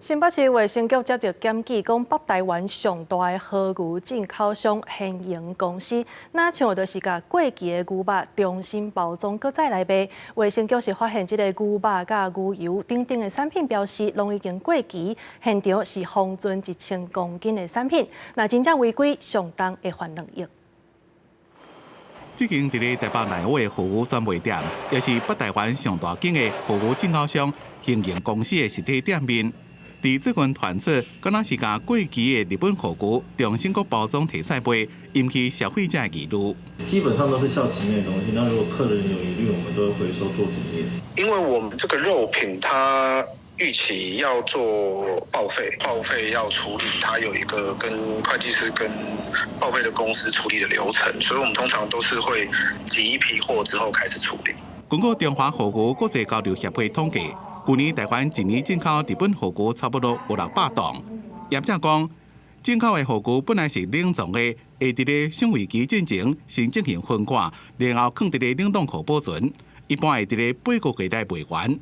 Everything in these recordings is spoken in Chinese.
新北市卫生局接到检举，讲北台湾上大的和牛进口商现营公司，那像就是甲过期的牛肉重新包装，搁再来卖。卫生局是发现这个牛肉甲牛油等等的产品标示拢已经过期，现场是封存1000公斤的产品，那真正违规，上当会罚2亿。这间伫咧台北内湖的和牛专卖店，也是北台湾上大间的和牛进口商现营公司的实体店面。伫最近传出，敢若是甲过期的日本和牛重新搁包装提出卖，引起消费者的疑虑。基本上都是效期内的东西，那如果客人有疑虑，我们都会回收做检验。因为我们这个肉品它预期要做报废要处理，它有一个跟会计师跟报废的公司处理的流程，所以我们通常都是会集一批货之后开始处理。根据中华和牛国际交流协会统计，去年台湾一年进口日本和牛差不多有600吨。业者讲，进口的和牛本来是冷藏的，会伫咧赏味期进前先进行分割，然后放伫咧冷冻库保存，一般会伫咧8个月内卖完。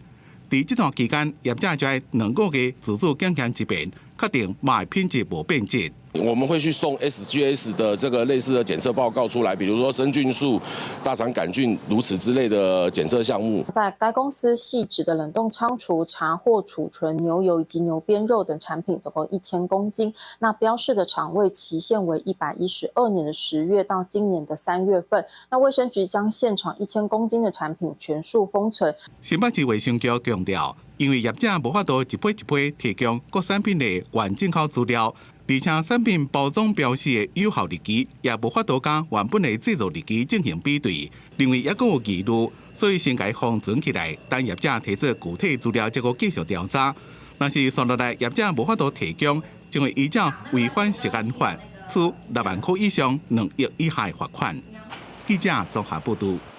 在这段期间，业者就要2个月自主检验一遍，确定肉的品质无变质。我们会去送 SGS 的这个类似的检测报告出来，比如说生菌数、大肠杆菌如此之类的检测项目。在该公司细致的冷冻仓储查获储存牛油以及牛鞭肉等产品，总共1000公斤。那标示的厂位期限为112年的10月到今年的3月份。那卫生局将现场1000公斤的产品全数封存。新北市卫生局强调，因为业者无法度一批一批提供各产品的原进口资料。而且产品包装标示的有效日期也无法度甲原本的制作日期进行比对，另外也阁有疑虑，所以先该封存起来，等业者提出具体资料，再个继续调查。若是算落来业者无法度提供，将会依照违反食安法处6万块以上2亿以下的罚款。记者综合报道。